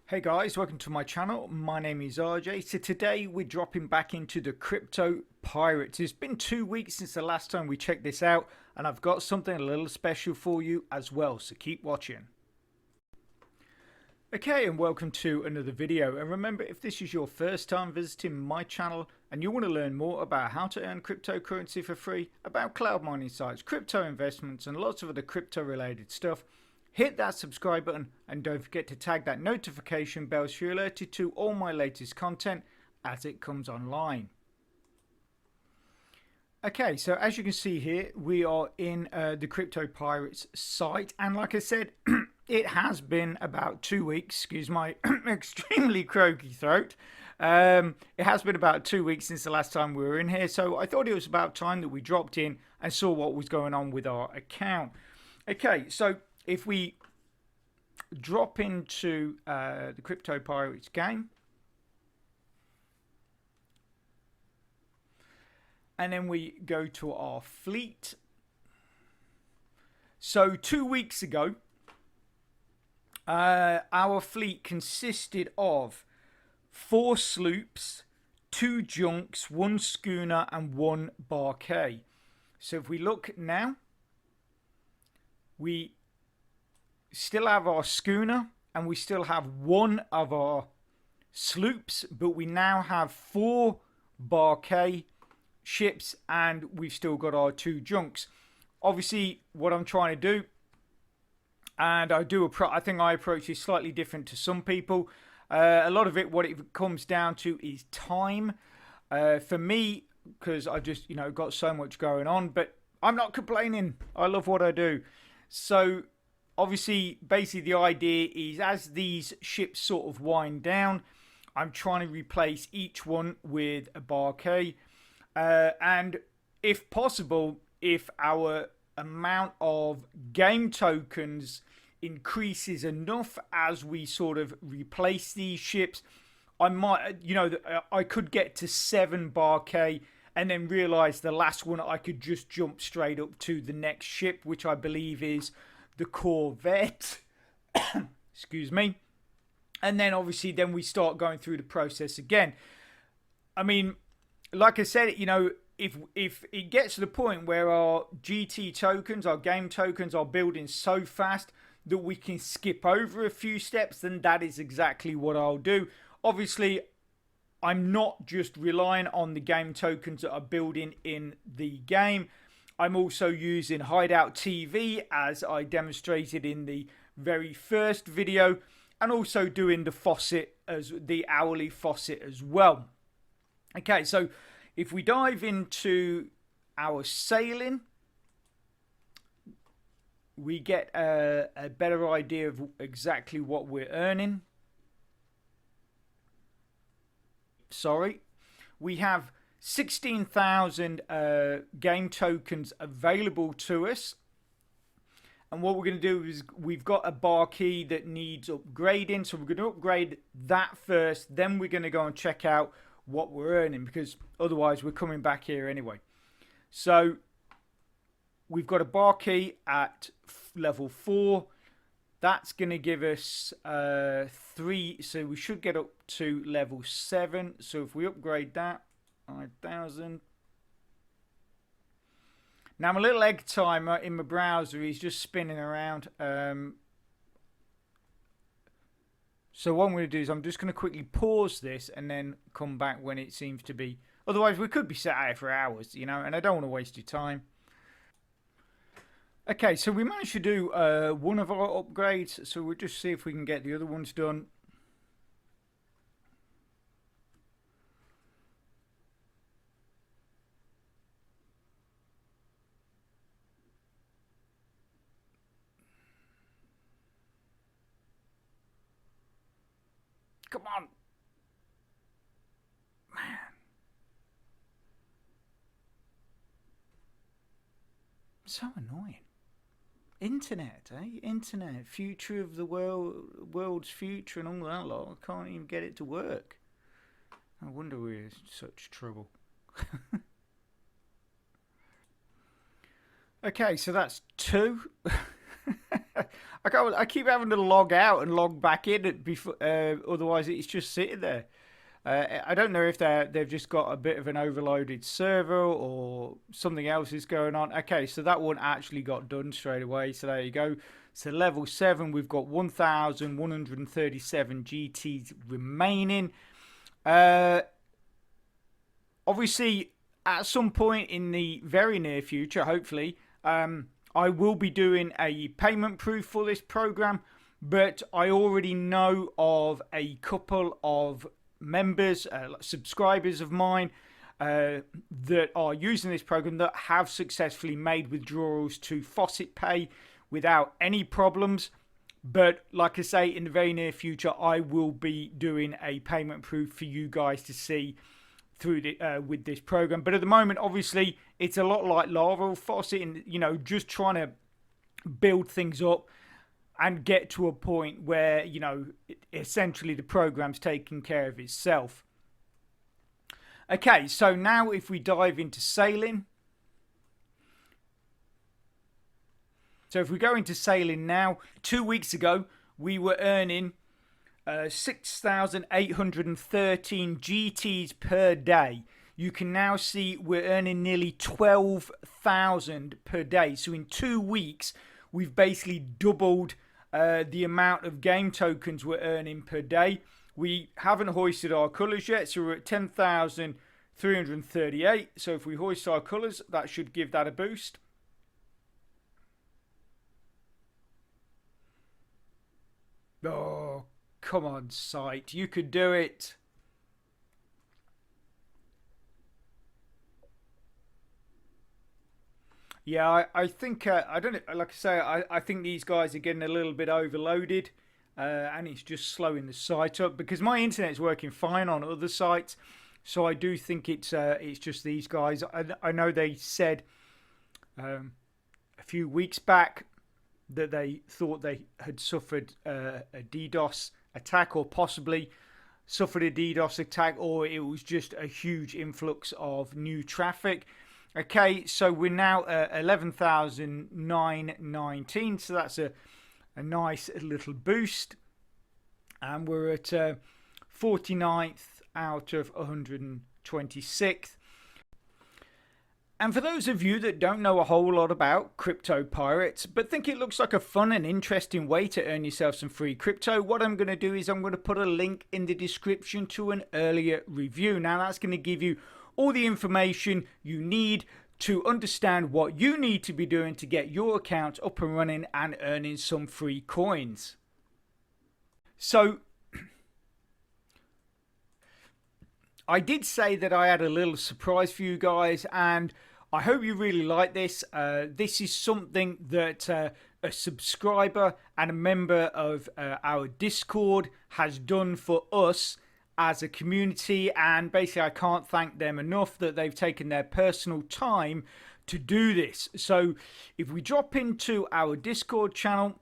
Hey guys, welcome to my channel. My name is RJ. So today we're dropping back into the Crypto Pirates. It's been 2 weeks since the last time we checked this out, and I've got something a little special for you as well, so keep watching. Okay, and welcome to another video. And remember, if this is your first time visiting my channel and you want to learn more about how to earn cryptocurrency for free, about cloud mining sites, crypto investments, and lots of other crypto related stuff, hit that subscribe button and don't forget to tag that notification bell so you're alerted to all my latest content as it comes online. Okay, so as you can see here, we are in the Crypto Pirates site, and like I said, it has been about 2 weeks. Excuse my extremely croaky throat. It has been about 2 weeks since the last time we were in here, so I thought it was about time that we dropped in and saw what was going on with our account. Okay, so if we drop into the Crypto Pirates game, and then we go to our fleet. So 2 weeks ago, our fleet consisted of 4 sloops, 2 junks, 1 schooner, and 1 barquet. So if we look now, we still have our schooner and we still have 1 of our sloops, but we now have 4 barquet ships and we've still got our 2 junks. Obviously, what I'm trying to do, and I think I approach this slightly different to some people. A lot of it, what it comes down to is time. For me, because I just got so much going on, but I'm not complaining. I love what I do. So obviously, basically the idea is as these ships sort of wind down, I'm trying to replace each one with a barquet. And if possible, if our amount of game tokens increases enough as we sort of replace these ships, I might, I could get to 7 barquet and then realize the last one I could just jump straight up to the next ship, which I believe is the Corvette. Excuse me. And then obviously then we start going through the process again. I mean, like I said, if it gets to the point where our GT tokens, our game tokens, are building so fast that we can skip over a few steps, then that is exactly what I'll do. Obviously, I'm not just relying on the game tokens that are building in the game. I'm also using Hideout TV, as I demonstrated in the very first video, and also doing the faucet, as the hourly faucet as well. Okay, so if we dive into our sailing, we get a better idea of exactly what we're earning. Sorry, we have 16,000 game tokens available to us. And what we're going to do is we've got a barquet that needs upgrading, so we're going to upgrade that first. Then we're going to go and check out what we're earning, because otherwise we're coming back here anyway. So we've got a barquet at level 4. That's going to give us 3, so we should get up to level 7. So if we upgrade that, 5,000. Now my little egg timer in my browser is just spinning around. So what I'm going to do is I'm just going to quickly pause this and then come back when it seems to be. Otherwise we could be sat here for hours, and I don't want to waste your time. Okay, so we managed to do one of our upgrades, so we'll just see if we can get the other ones done. Come on. Man. So annoying. Internet, eh? Internet. Future of the world's future and all that lot. I can't even get it to work. No wonder we're in such trouble. Okay, so that's 2. I keep having to log out and log back in before, otherwise it's just sitting there. I don't know if they've just got a bit of an overloaded server or something else is going on. Okay, so that one actually got done straight away. So there you go. So level 7, we've got 1,137 GTs remaining. Obviously, at some point in the very near future, hopefully, I will be doing a payment proof for this program, but I already know of a couple of members, subscribers of mine that are using this program that have successfully made withdrawals to Faucet Pay without any problems. But like I say, in the very near future, I will be doing a payment proof for you guys to see through with this program. But at the moment, obviously, it's a lot like Laravel Faucet, and just trying to build things up and get to a point where essentially the program's taking care of itself. Okay, so now if we dive into sailing. So if we go into sailing now, 2 weeks ago we were earning 6,813 GTs per day. You can now see we're earning nearly 12,000 per day. So in 2 weeks, we've basically doubled the amount of game tokens we're earning per day. We haven't hoisted our colours yet, so we're at 10,338. So if we hoist our colours, that should give that a boost. Oh, come on, site. You could do it. Yeah, I think, I don't know, like I say, I think these guys are getting a little bit overloaded and it's just slowing the site up because my internet's working fine on other sites. So I do think it's just these guys. I know they said a few weeks back that they thought they had suffered a DDoS attack, or possibly suffered a DDoS attack, or it was just a huge influx of new traffic. Okay, so we're now at 11,919, so that's a nice little boost. And we're at 49th out of 126th. And for those of you that don't know a whole lot about CryptoPirates, but think it looks like a fun and interesting way to earn yourself some free crypto, what I'm going to do is I'm going to put a link in the description to an earlier review. Now that's going to give you all the information you need to understand what you need to be doing to get your account up and running and earning some free coins. So I did say that I had a little surprise for you guys, and I hope you really like this. This is something that a subscriber and a member of our Discord has done for us as a community, and basically I can't thank them enough that they've taken their personal time to do this. So if we drop into our Discord channel,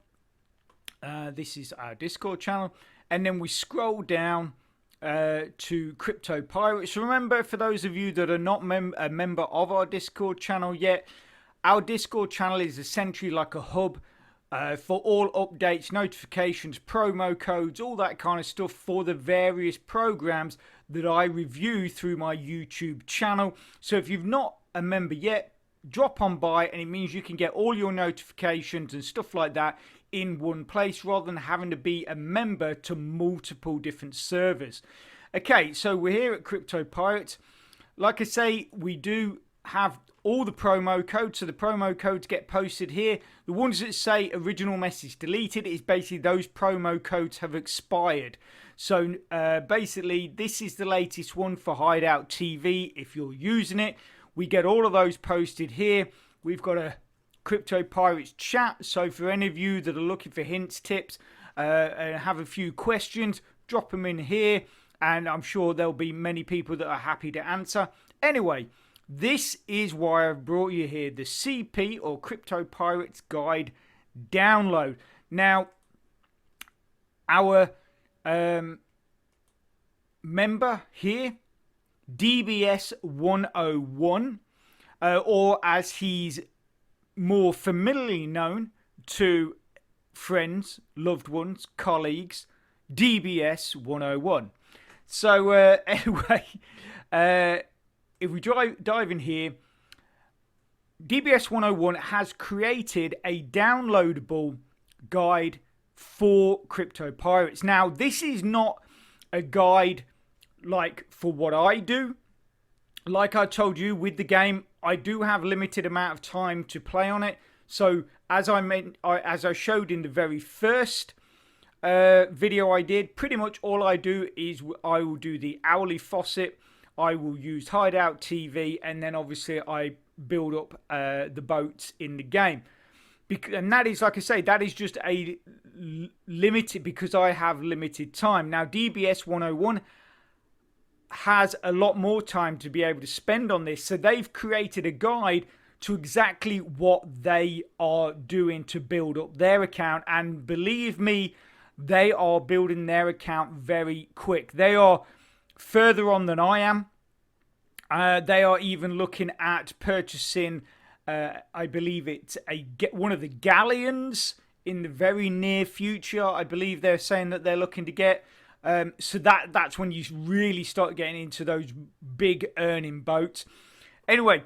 this is our Discord channel, and then we scroll down to CryptoPirates. Remember, for those of you that are not a member of our Discord channel yet, our Discord channel is essentially like a hub for all updates, notifications, promo codes, all that kind of stuff for the various programs that I review through my YouTube channel. So if you've not a member yet, drop on by, and it means you can get all your notifications and stuff like that in one place rather than having to be a member to multiple different servers. Okay, so we're here at CryptoPirates. Like I say, we do have all the promo codes, so the promo codes get posted here. The ones that say original message deleted is basically those promo codes have expired. So basically this is the latest one for Hideout TV. If you're using it, we get all of those posted here. We've got a CryptoPirates chat, so for any of you that are looking for hints, tips, and have a few questions, drop them in here, and I'm sure there'll be many people that are happy to answer. Anyway, this is why I've brought you here, the CP or CryptoPirates Guide download. Now, our member here, DBS101, or as he's more familiarly known to friends, loved ones, colleagues, DBS 101. So anyway, if we dive in here, DBS 101 has created a downloadable guide for crypto pirates. Now, this is not a guide like for what I do. Like I told you with the game, I do have limited amount of time to play on it. So as I showed in the very first video I did, pretty much all I do is I will do the hourly faucet, I will use Hideout TV, and then obviously I build up the boats in the game. And that is, like I say, that is just a limited, because I have limited time. Now DBS 101 has a lot more time to be able to spend on this, so they've created a guide to exactly what they are doing to build up their account. And believe me, they are building their account very quick. They are further on than I am. They are even looking at purchasing, I believe it's one of the galleons in the very near future. I believe they're saying that they're looking to get. So that's when you really start getting into those big earning boats. Anyway,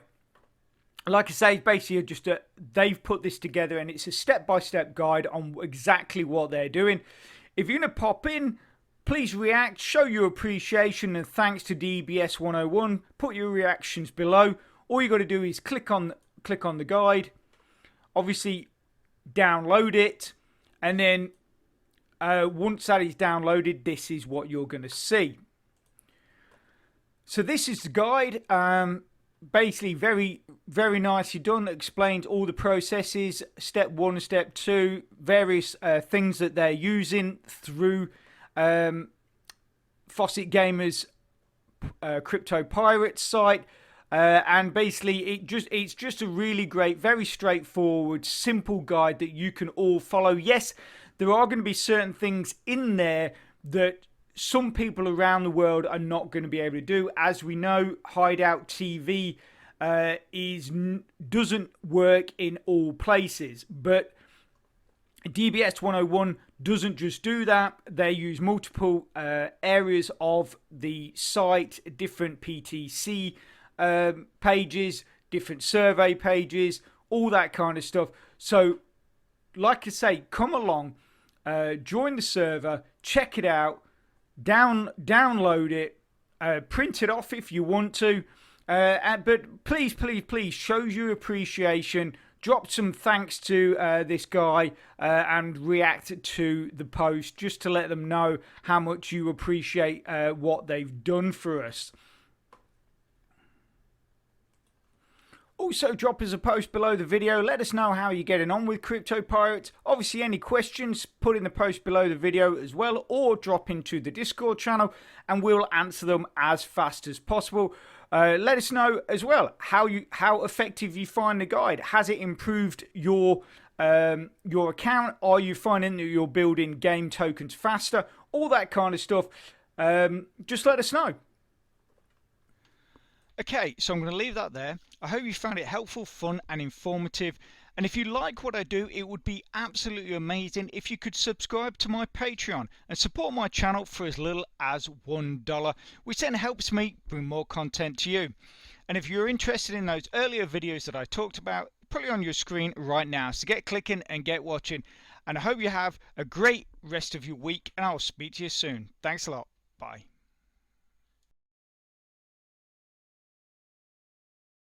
like I say, basically just they've put this together, and it's a step-by-step guide on exactly what they're doing. If you're going to pop in, please react, show your appreciation and thanks to DBS 101. Put your reactions below. All you got to do is click on the guide, obviously download it, and then once that is downloaded, this is what you're going to see. So this is the guide. Basically very, very nicely done. It explains all the processes, step 1, step 2, various things that they're using through Faucet Gamers Crypto Pirates site. And basically it's just a really great, very straightforward, simple guide that you can all follow. Yes, there are going to be certain things in there that some people around the world are not going to be able to do. As we know, Hideout TV doesn't work in all places, but DBS 101 doesn't just do that. They use multiple areas of the site, different PTC pages, different survey pages, all that kind of stuff. So like I say, come along, join the server, check it out, download it, print it off if you want to, but please show your appreciation, drop some thanks to this guy, and react to the post just to let them know how much you appreciate what they've done for us. Also, drop us a post below the video. Let us know how you're getting on with Crypto Pirates. Obviously, any questions, put in the post below the video as well, or drop into the Discord channel, and we'll answer them as fast as possible. Let us know as well how effective you find the guide. Has it improved your account? Are you finding that you're building game tokens faster? All that kind of stuff. Just let us know. Okay, so I'm going to leave that there. I hope you found it helpful, fun and informative. And if you like what I do, it would be absolutely amazing if you could subscribe to my Patreon and support my channel for as little as $1, which then helps me bring more content to you. And if you're interested in those earlier videos that I talked about, probably on your screen right now. So get clicking and get watching. And I hope you have a great rest of your week, and I'll speak to you soon. Thanks a lot. Bye.